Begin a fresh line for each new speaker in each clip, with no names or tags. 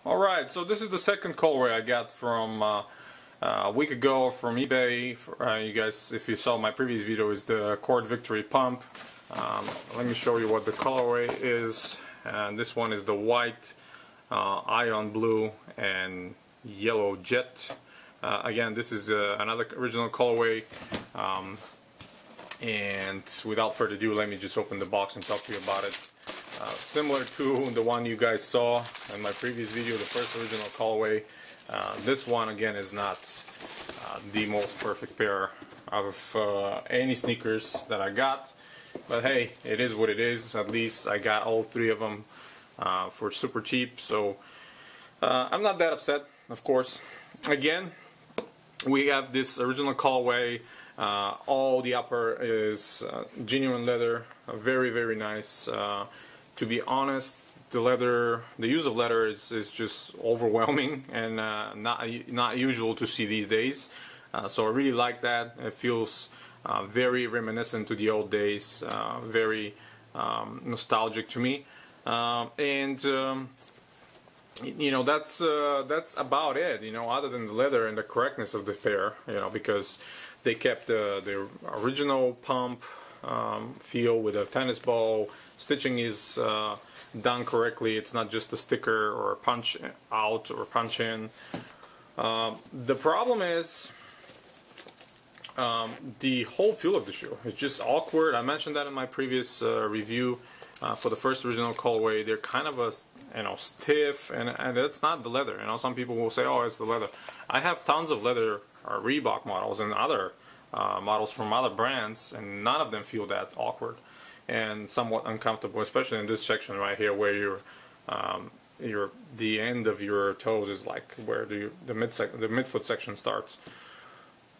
Alright, so this is the second colorway I got from a week ago from eBay. You guys, if you saw my previous video, is the Court Victory Pump. Let me show you what the colorway is. And this one is the white, ion blue, and yellow jet. Again, this is another original colorway. And without further ado, let me just open the box and talk to you about it. Similar to the one you guys saw in my previous video, the first original colorway, this one again is not the most perfect pair of any sneakers that I got, but hey, it is what it is. At least I got all three of them for super cheap, so I'm not that upset, of course. Again, we have this original colorway. All the upper is genuine leather, very, very nice. To be honest, the use of leather is just overwhelming and not usual to see these days. So I really like that. It feels very reminiscent to the old days, very nostalgic to me. You know, that's about it. You know, other than the leather and the correctness of the pair. You know, because they kept the original pump feel with a tennis ball. Stitching is done correctly. It's not just a sticker or a punch out or punch in. The problem is the whole feel of the shoe. It's just awkward. I mentioned that in my previous review for the first original colorway. They're kind of stiff, and that's not the leather. You know, some people will say, "Oh, it's the leather." I have tons of leather Reebok models and other models from other brands, and none of them feel that awkward and somewhat uncomfortable, especially in this section right here, where the end of your toes is like where the midfoot section starts.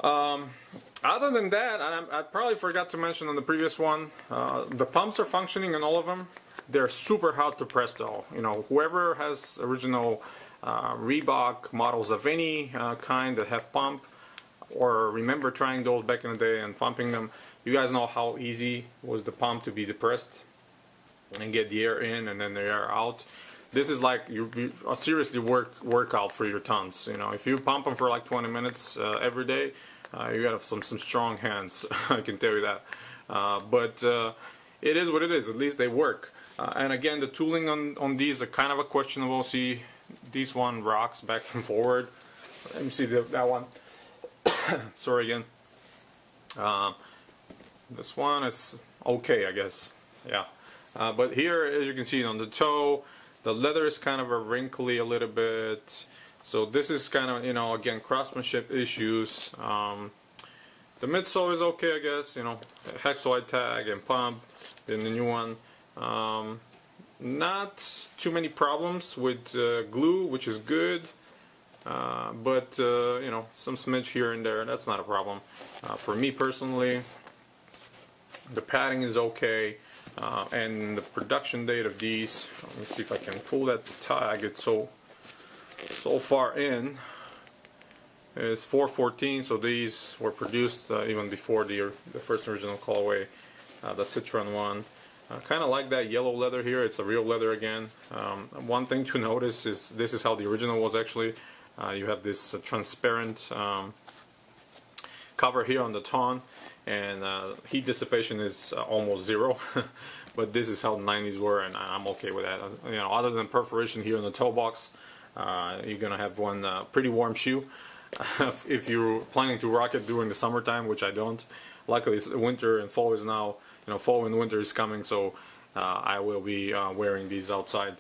Other than that, I probably forgot to mention on the previous one, the pumps are functioning in all of them. They're super hard to press though. You know, whoever has original Reebok models of any kind that have pump, or remember trying those back in the day and pumping them, you guys know how easy was the pump to be depressed and get the air in and then the air out. This is like you seriously workout for your tons. You know, if you pump them for like 20 minutes every day, you got some strong hands. I can tell you that. But it is what it is. At least they work. And again, the tooling on these are kind of a questionable. See, this one rocks back and forward. Let me see that one. Sorry again. This one is okay, I guess. Yeah. But here, as you can see on the toe, the leather is kind of wrinkly a little bit. So this is kind of, you know, again, craftsmanship issues. The midsole is okay, I guess. You know, hexoid tag and pump in the new one. Not too many problems with glue, which is good. But you know, some smidge here and there, that's not a problem. For me personally, the padding is okay, and the production date of these, let me see if I can pull that tag, it's so far in, is 4/14, so these were produced even before the first original colorway, the Citron one. Kind of like that yellow leather here. It's a real leather again. One thing to notice is this is how the original was actually. You have this transparent cover here on the tongue, and heat dissipation is almost zero. But this is how the 90s were, and I'm okay with that. You know, other than perforation here in the toe box, you're gonna have one pretty warm shoe. If you're planning to rock it during the summertime, which I don't. Luckily, it's winter and fall is now. You know, fall and winter is coming, so I will be wearing these outside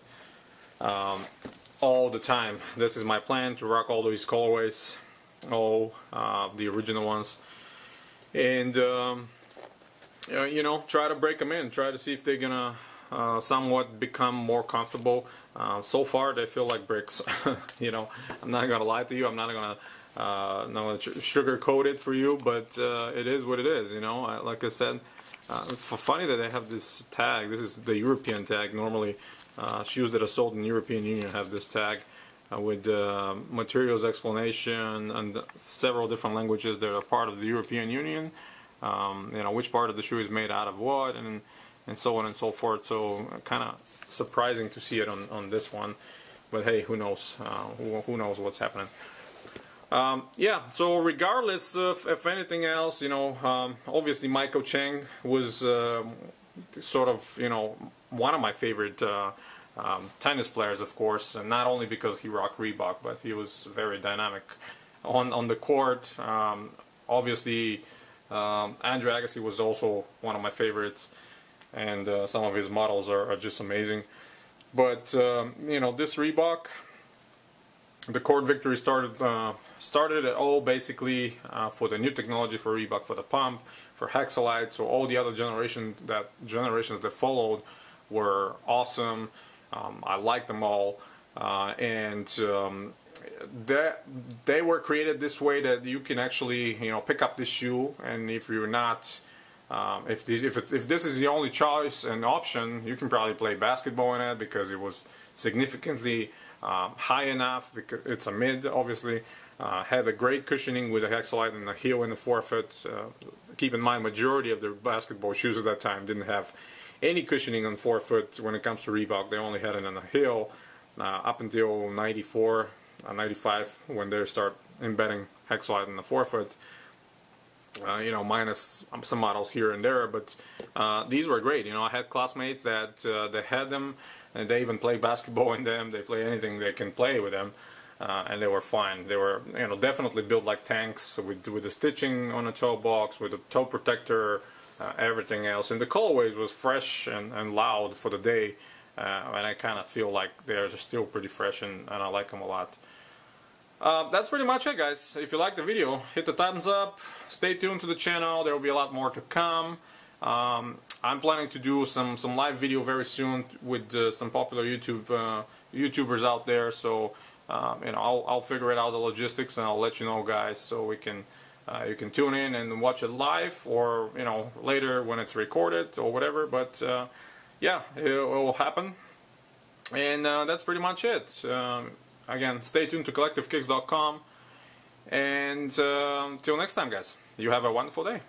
all the time. This is my plan, to rock all these colorways, all the original ones, and you know, try to break them in, try to see if they're gonna somewhat become more comfortable. So far they feel like bricks. You know, I'm not gonna lie to you, I'm not gonna sugarcoat it for you, but it is what it is. You know, like I said, funny that they have this tag. This is the European tag. Normally shoes that are sold in the European Union have this tag with materials explanation and several different languages that are part of the European Union. You know, which part of the shoe is made out of what, and so on and so forth. So kind of surprising to see it on this one. but hey, who knows? Who knows what's happening? Yeah, so regardless of anything else, you know, obviously Michael Chang was sort of, you know, one of my favorite tennis players, of course, and not only because he rocked Reebok, but he was very dynamic on the court. Obviously, Andre Agassi was also one of my favorites, and some of his models are just amazing. But you know, this Reebok, the court victory started it all basically for the new technology for Reebok, for the pump, for Hexalite. So all the other generations that followed were awesome. I liked them all, and they were created this way that you can actually, you know, pick up this shoe, and if you're not, if this is the only choice and option, you can probably play basketball in it, because it was significantly high enough, because it's a mid, obviously. Had a great cushioning with a Hexalite and a heel and a forefoot. Keep in mind, majority of the basketball shoes at that time didn't have any cushioning on forefoot. When it comes to Reebok, they only had it on a heel up until 94, 95, when they start embedding Hexalite in the forefoot. You know, minus some models here and there, but these were great. You know, I had classmates that they had them, and they even play basketball in them. They play anything they can play with them, and they were fine. They were, you know, definitely built like tanks, with the stitching on a toe box, with a toe protector, everything else. And the colorways was fresh and loud for the day, and I kind of feel like they're still pretty fresh, and I like them a lot. That's pretty much it, guys. If you like the video, hit the thumbs up, stay tuned to the channel, there will be a lot more to come. I'm planning to do some live video very soon with some popular YouTubers out there, so you know, I'll figure it out, the logistics, and I'll let you know, guys, so we can you can tune in and watch it live, or, you know, later when it's recorded or whatever. But yeah, it will happen, and that's pretty much it. Again, stay tuned to collectivekicks.com, and till next time, guys, you have a wonderful day.